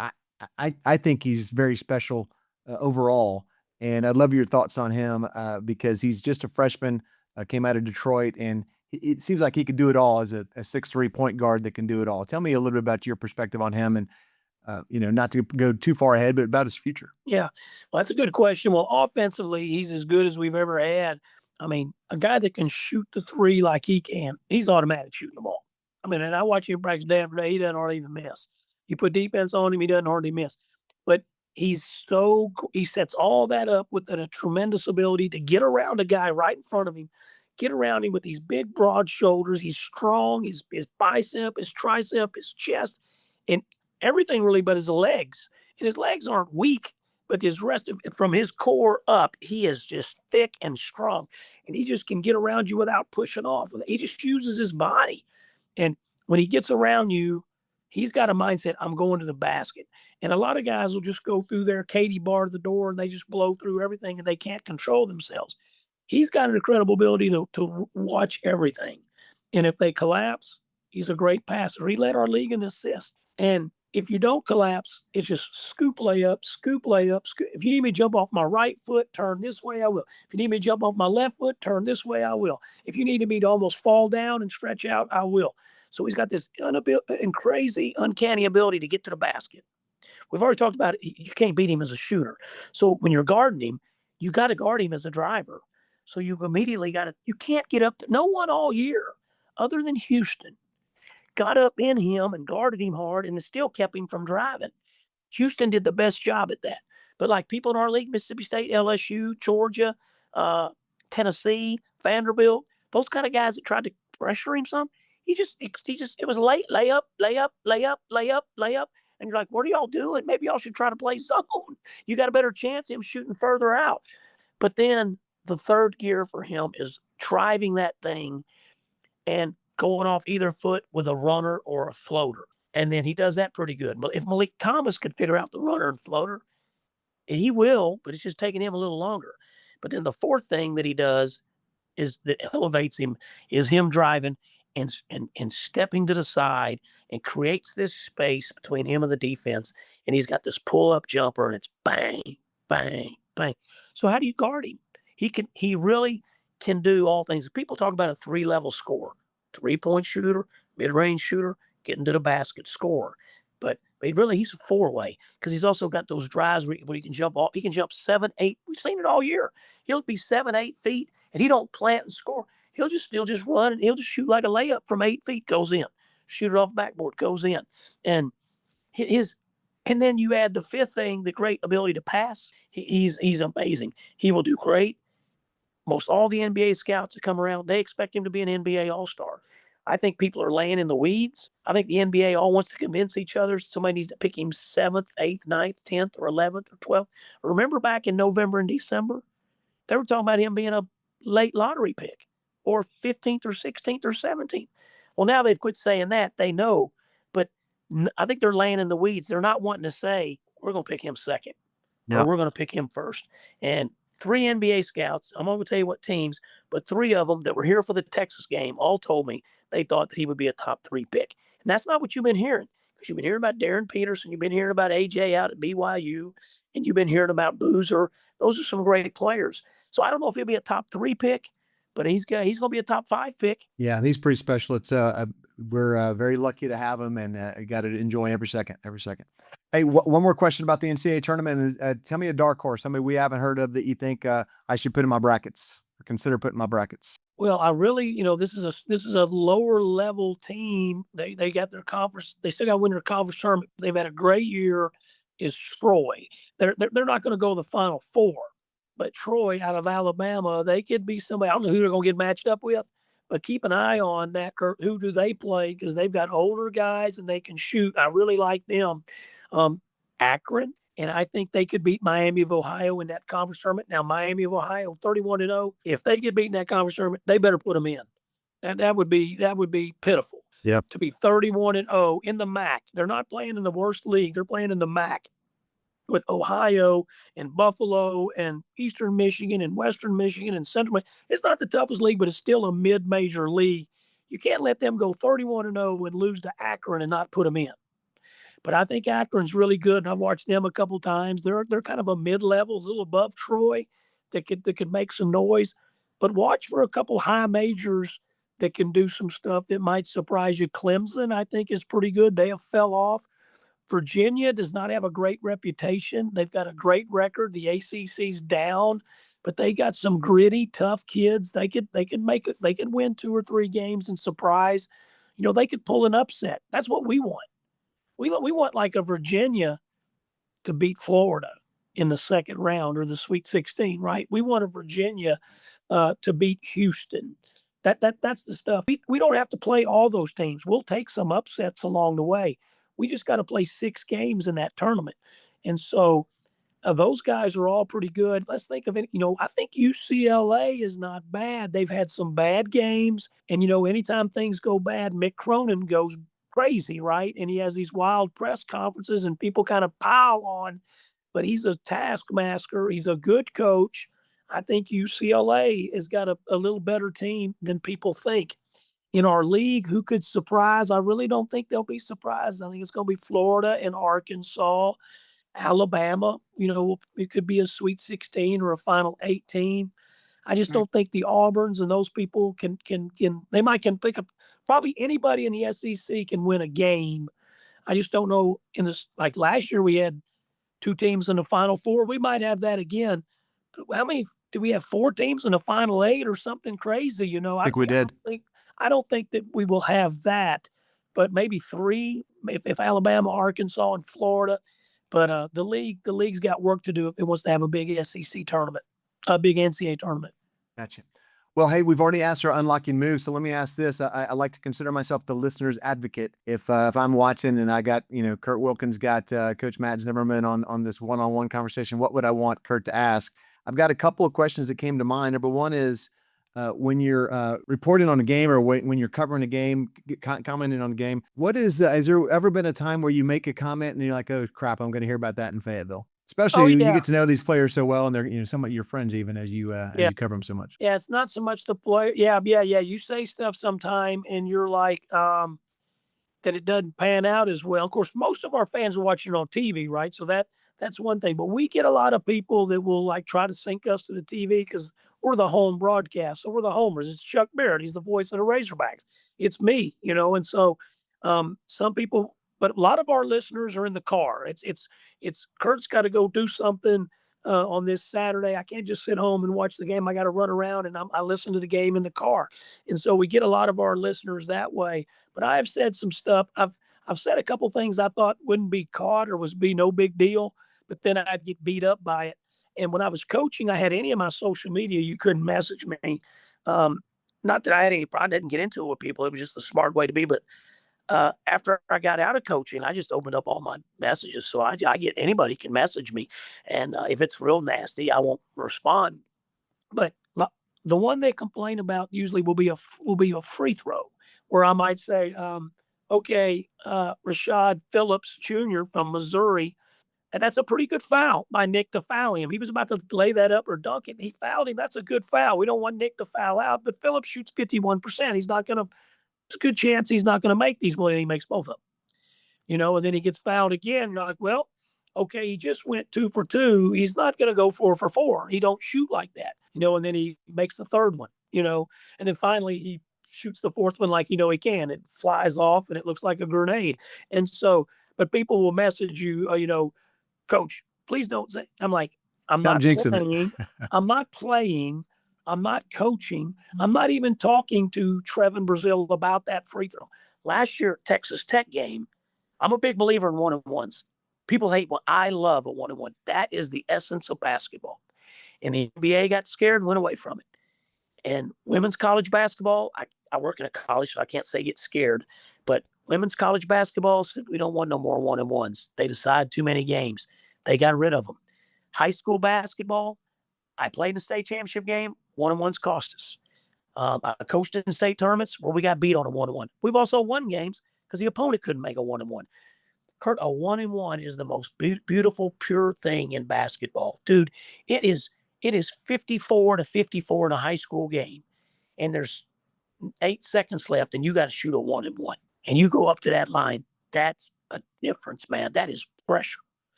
I think he's very special overall. And I'd love your thoughts on him because he's just a freshman, came out of Detroit, and it seems like he could do it all as a 6'3" point guard that can do it all. Tell me a little bit about your perspective on him, and not to go too far ahead, but about his future. Yeah, well, that's a good question. Well, offensively, he's as good as we've ever had. I mean, a guy that can shoot the 3 like he can, he's automatic shooting the ball. I mean, and I watch him practice day after day, he doesn't hardly even miss. You put defense on him, he doesn't hardly miss. But he sets all that up with a tremendous ability to get around a guy right in front of him, get around him with these big, broad shoulders. He's strong, his bicep, his tricep, his chest, and everything really but his legs. And his legs aren't weak. but his rest of from his core up, he is just thick and strong, and he just can get around you without pushing off. He just uses his body, and when he gets around you, he's got a mindset. I'm going to the basket, and a lot of guys will just go through their Katie bar to the door, and they just blow through everything, and they can't control themselves. He's got an incredible ability to watch everything, and if they collapse, he's a great passer. He led our league in assists, and if you don't collapse, it's just scoop layup, scoop layup. If you need me to jump off my right foot, turn this way, I will. If you need me to jump off my left foot, turn this way, I will. If you need me to almost fall down and stretch out, I will. So he's got this and crazy, uncanny ability to get to the basket. We've already talked about it. You can't beat him as a shooter. So when you're guarding him, you got to guard him as a driver. So you've immediately got to, you can't get up. No one all year, other than Houston, got up in him and guarded him hard and still kept him from driving. Houston did the best job at that. But like people in our league, Mississippi State, LSU, Georgia, uh, Tennessee, Vanderbilt, those kind of guys that tried to pressure him some, it was late, layup, layup, layup, layup, layup. And you're like, what are y'all doing? Maybe y'all should try to play zone. You got a better chance of him shooting further out. But then the third gear for him is driving that thing and going off either foot with a runner or a floater. And then he does that pretty good. But if Malik Thomas could figure out the runner and floater, he will, but it's just taking him a little longer. But then the fourth thing that he does is that elevates him is him driving and stepping to the side and creates this space between him and the defense. And he's got this pull-up jumper, and it's bang, bang, bang. So how do you guard him? He really can do all things. People talk about a 3-level score: 3-point shooter, mid-range shooter, getting to the basket, score. But he's a 4-way because he's also got those drives where he can jump off. He can jump 7, 8. We've seen it all year. He'll be 7, 8 feet, and he don't plant and score. He'll just run and he'll just shoot like a layup from 8 feet, goes in. Shoot it off backboard, goes in. And and then you add the fifth thing, the great ability to pass. He's amazing. He will do great. Most all the NBA scouts that come around, they expect him to be an NBA All-Star. I think people are laying in the weeds. I think the NBA all wants to convince each other somebody needs to pick him 7th, 8th, 9th, 10th, or 11th, or 12th. Remember back in November and December, they were talking about him being a late lottery pick, or 15th, or 16th, or 17th. Well, now they've quit saying that. They know. But I think they're laying in the weeds. They're not wanting to say, we're going to pick him second, or we're going to pick him first. And 3 NBA scouts, I'm going to tell you what teams, but 3 of them that were here for the Texas game all told me they thought that he would be a top 3 pick. And that's not what you've been hearing, because you've been hearing about Darren Peterson, you've been hearing about AJ out at BYU, and you've been hearing about Boozer. Those are some great players. So I don't know if he'll be a top 3 pick, but he's going to be a top 5 pick. Yeah, he's pretty special. It's we're very lucky to have him, and got to enjoy every second. Hey, one more question about the NCAA tournament is, tell me a dark horse, somebody we haven't heard of that you think I should put in my brackets or consider putting in my brackets. Well, I really, this is a lower level team. They got their conference. They still got to win their conference tournament. They've had a great year. Is Troy? They're not going to go to the Final Four, but Troy out of Alabama, they could be somebody. I don't know who they're going to get matched up with, but keep an eye on that. Who do they play? Because they've got older guys and they can shoot. I really like them. Akron, and I think they could beat Miami of Ohio in that conference tournament. Now, Miami of Ohio, 31-0. If they get beat in that conference tournament, they better put them in. That would be pitiful. Yep. To be 31-0 in the MAC. They're not playing in the worst league. They're playing in the MAC with Ohio and Buffalo and Eastern Michigan and Western Michigan and Central. It's not the toughest league, but it's still a mid-major league. You can't let them go 31-0 and lose to Akron and not put them in. But I think Akron's really good, and I've watched them a couple times. They're kind of a mid-level, a little above Troy, that could make some noise. But watch for a couple high majors that can do some stuff that might surprise you. Clemson, I think, is pretty good. They have fell off. Virginia does not have a great reputation. They've got a great record. The ACC's down, but they got some gritty, tough kids. They could make it. They could win 2 or 3 games and surprise. They could pull an upset. That's what we want. We want like a Virginia to beat Florida in the second round or the Sweet 16, right? We want a Virginia to beat Houston. That's the stuff. We don't have to play all those teams. We'll take some upsets along the way. We just got to play 6 games in that tournament. And so Those guys are all pretty good. Let's think of it. I think UCLA is not bad. They've had some bad games. And, anytime things go bad, Mick Cronin goes crazy, right? And he has these wild press conferences and people kind of pile on, but he's a taskmaster. He's a good coach. I think UCLA has got a little better team than people think. In our league, who could surprise? I really don't think they'll be surprised. I think it's going to be Florida and Arkansas. Alabama, it could be a Sweet 16 or a Final 18. I just Right. don't think the Auburns and those people can they might can pick up probably anybody in the SEC can win a game. I just don't know in this like last year we had two teams in the Final Four. We might have that again. How many do we have? Four teams in the Final Eight or something crazy? I think we did. I don't think that we will have that, but maybe three if Alabama, Arkansas, and Florida. But the league's got work to do if it wants to have a big SEC tournament, a big NCAA tournament. Gotcha. Well, hey, we've already asked our unlocking moves, so let me ask this. I like to consider myself the listener's advocate. If I'm watching and I got, Kurt Wilkin's got Coach Matt Zimmerman on this one-on-one conversation, what would I want Kurt to ask? I've got a couple of questions that came to mind. Number one is when you're reporting on a game or when you're covering a game, commenting on a game, has there ever been a time where you make a comment and you're like, oh crap, I'm going to hear about that in Fayetteville? Especially you get to know these players so well, and they're some of your friends even as you cover them so much. Yeah, it's not so much the player. Yeah. You say stuff sometime, and you're like that it doesn't pan out as well. Of course, most of our fans are watching on TV, right? So that's one thing. But we get a lot of people that will like try to sync us to the TV because we're the home broadcast, so we're the homers. It's Chuck Barrett. He's the voice of the Razorbacks. It's me, and so some people. But a lot of our listeners are in the car. It's Kurt's got to go do something on this Saturday. I can't just sit home and watch the game. I got to run around and I listen to the game in the car. And so we get a lot of our listeners that way. But I have said some stuff. I've said a couple things I thought wouldn't be caught or be no big deal, but then I'd get beat up by it. And when I was coaching, I had any of my social media. You couldn't message me. Not that I had any. I didn't get into it with people. It was just the smart way to be. But after I got out of coaching, I just opened up all my messages. So I get anybody can message me. And if it's real nasty, I won't respond. But the one they complain about usually will be a free throw where I might say, Rashad Phillips Jr. from Missouri. And that's a pretty good foul by Nick to foul him. He was about to lay that up or dunk it. He fouled him. That's a good foul. We don't want Nick to foul out, but Phillips shoots 51%. He's not going to There's a good chance he's not going to make these. Well, he makes both of them, and then he gets fouled again. You're like, well, okay, he just went 2 for 2. He's not going to go 4 for 4. He don't shoot like that, and then he makes the third one, and then finally he shoots the fourth one like, he can. It flies off and it looks like a grenade. And so, but people will message you, Coach, please don't say, I'm like, I'm not playing. I'm not playing. I'm not coaching. I'm not even talking to Trevin Brazil about that free throw. Last year, Texas Tech game, I'm a big believer in one-on-ones. People hate one. I love a one-on-one. That is the essence of basketball. And the NBA got scared and went away from it. And women's college basketball, I work in a college, so I can't say get scared. But women's college basketball said, we don't want no more one-on-ones. They decide too many games. They got rid of them. High school basketball, I played in the state championship game. One-on-ones cost us. I coached in state tournaments where we got beat on a one-on-one. We've also won games because the opponent couldn't make a one-on-one. Kurt, a one-on-one is the most beautiful, pure thing in basketball. Dude, it is 54-54 in a high school game, and there's 8 seconds left, and you got to shoot a one-on-one, and you go up to that line. That's a difference, man. That is pressure.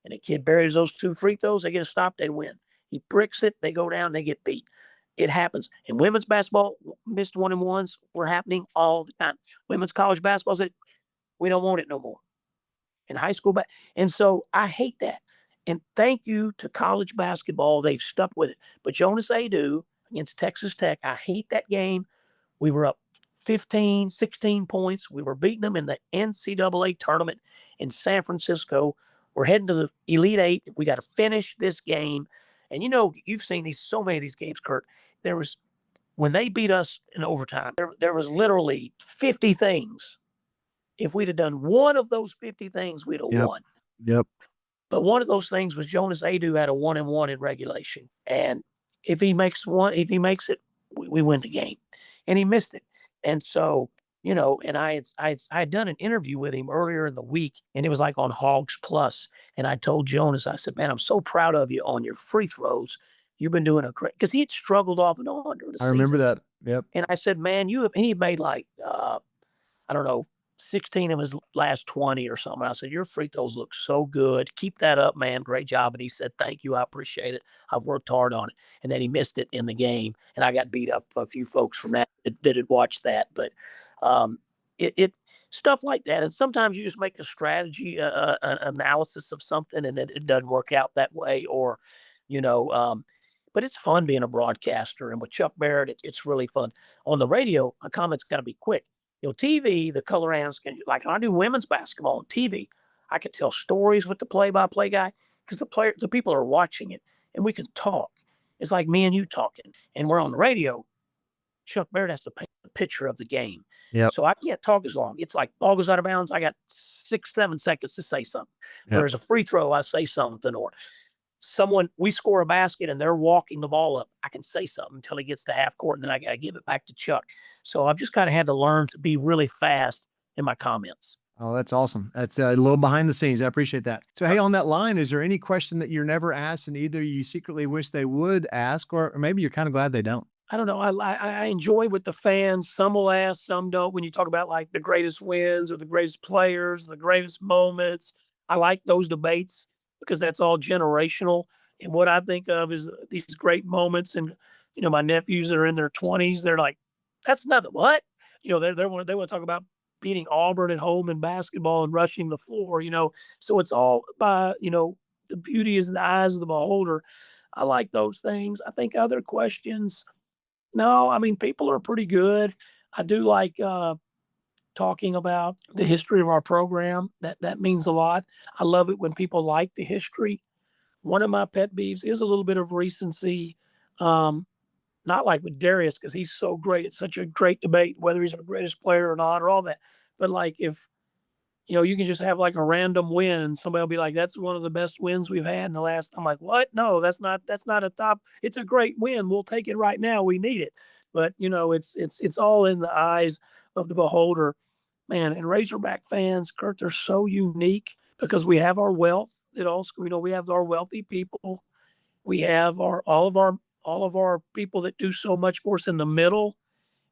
And a kid buries those 2 free throws, they get a stop, they win. He bricks it, they go down, they get beat. It happens. In women's basketball, missed one-on-ones were happening all the time. Women's college basketball said, we don't want it no more. In high school, and so I hate that. And thank you to college basketball, they've stuck with it. But Jonas Adu against Texas Tech, I hate that game. We were up 15, 16 points. We were beating them in the NCAA tournament in San Francisco. We're heading to the Elite Eight. We got to finish this game. And you've seen so many of these games, Kurt. When they beat us in overtime, there was literally 50 things. If we'd have done one of those 50 things, we'd have won. Yep. But one of those things was Jonas Adu had a 1-1 in regulation. And if he makes it, we win the game. And he missed it. And so, and I had done an interview with him earlier in the week, and it was like on Hogs Plus. And I told Jonas, I said, man, I'm so proud of you on your free throws. You've been doing a great, because he had struggled off and on during the season. I remember that. Yep. And I said, man, he made like, I don't know, 16 of his last 20 or something. I said, your free throws look so good. Keep that up, man. Great job. And he said, thank you. I appreciate it. I've worked hard on it. And then he missed it in the game. And I got beat up. A few folks from that had watched that. But it stuff like that. And sometimes you just make a strategy, an analysis of something, and it doesn't work out that way. Or, but it's fun being a broadcaster. And with Chuck Barrett, it's really fun. On the radio, a comment's got to be quick. TV, the color analyst, like I do women's basketball on TV, I can tell stories with the play-by-play guy because the people are watching it, and we can talk. It's like me and you talking, and we're on the radio. Chuck Barrett has to paint a picture of the game. Yep. So I can't talk as long. It's like ball goes out of bounds. I got 6-7 seconds to say something. Yep. There's a free throw, I say something, or we score a basket and they're walking the ball up. I can say something until he gets to half court, and then I got to give it back to Chuck. So I've just kind of had to learn to be really fast in my comments. Oh, that's awesome. That's a little behind the scenes. I appreciate that. So, hey, on that line, is there any question that you're never asked and either you secretly wish they would ask, or maybe you're kind of glad they don't? I don't know. I enjoy with the fans. Some will ask, some don't. When you talk about like the greatest wins or the greatest players, the greatest moments, I like those debates because that's all generational. And what I think of is these great moments. And, my nephews that are in their 20s, they're like, that's nothing. What? They want to talk about beating Auburn at home in basketball and rushing the floor, So it's all by, the beauty is in the eyes of the beholder. I like those things. I think other questions, no, I mean, people are pretty good. I do like talking about the history of our program. That means a lot. I love it when people like the history. One of my pet peeves is a little bit of recency. Not like with Darius, because he's so great. It's such a great debate, whether he's the greatest player or not, or all that. But like if, you can just have like a random win and somebody will be like, that's one of the best wins we've had in the last. I'm like, what? No, that's not a top. It's a great win. We'll take it right now. We need it. But, it's all in the eyes of the beholder, man. And Razorback fans, Kurt, they're so unique because we have our wealth. It also, we have our wealthy people. We have all of our people that do so much for us in the middle.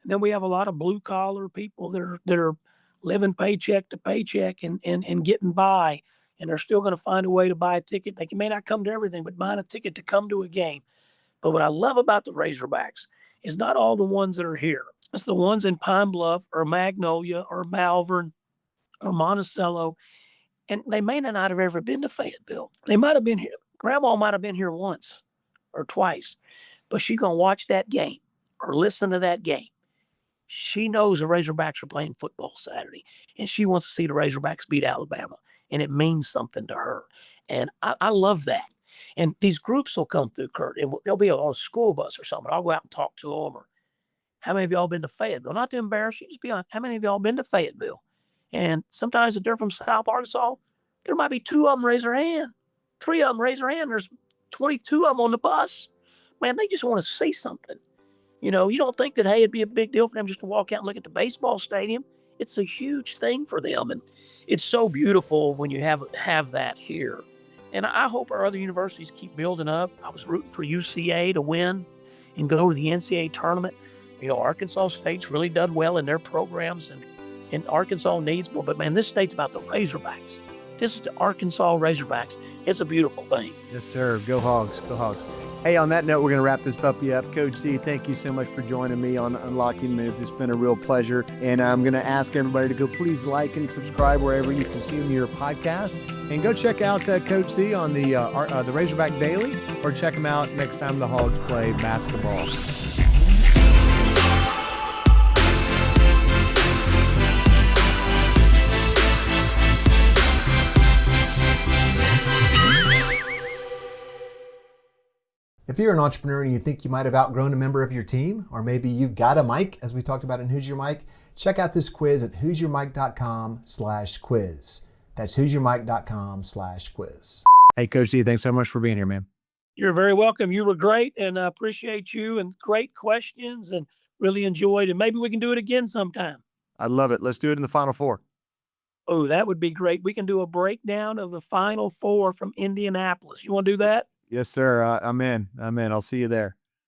And then we have a lot of blue collar people that are living paycheck to paycheck and getting by. And they're still going to find a way to buy a ticket. They may not come to everything, but buying a ticket to come to a game. But what I love about the Razorbacks is not all the ones that are here. It's the ones in Pine Bluff or Magnolia or Malvern or Monticello. And they may not have ever been to Fayetteville. They might have been here. Grandma might have been here once or twice, but she's going to watch that game or listen to that game. She knows the Razorbacks are playing football Saturday, and she wants to see the Razorbacks beat Alabama, and it means something to her. And I love that. And these groups will come through, Kurt, and they'll be on a school bus or something. I'll go out and talk to them. Or, how many of y'all been to Fayetteville? Not to embarrass you, just be honest. How many of y'all been to Fayetteville? And sometimes if they're from South Arkansas, there might be 2 of them raise their hand. 3 of them raise their hand. There's 22 of them on the bus. Man, they just want to see something. You don't think that, hey, it'd be a big deal for them just to walk out and look at the baseball stadium. It's a huge thing for them. And it's so beautiful when you have that here. And I hope our other universities keep building up. I was rooting for UCA to win and go to the NCAA tournament. Arkansas State's really done well in their programs, and Arkansas needs more. But, man, this state's about the Razorbacks. This is the Arkansas Razorbacks. It's a beautiful thing. Yes, sir. Go Hogs. Go Hogs. Hey, on that note, we're going to wrap this puppy up. Coach Z, thank you so much for joining me on Unlocking Moves. It's been a real pleasure. And I'm going to ask everybody to go please like and subscribe wherever you consume your podcast. And go check out Coach Z on the Razorback Daily, or check him out next time the Hogs play basketball. If you're an entrepreneur and you think you might have outgrown a member of your team, or maybe you've got a mic, as we talked about in Who's Your Mic, check out this quiz at who'syourmic.com/quiz. That's who'syourmic.com/quiz. Hey, Coach Z, thanks so much for being here, man. You're very welcome. You were great, and I appreciate you and great questions and really enjoyed. And maybe we can do it again sometime. I love it. Let's do it in the Final Four. Oh, that would be great. We can do a breakdown of the Final Four from Indianapolis. You want to do that? Yes, sir. I'm in. I'll see you there.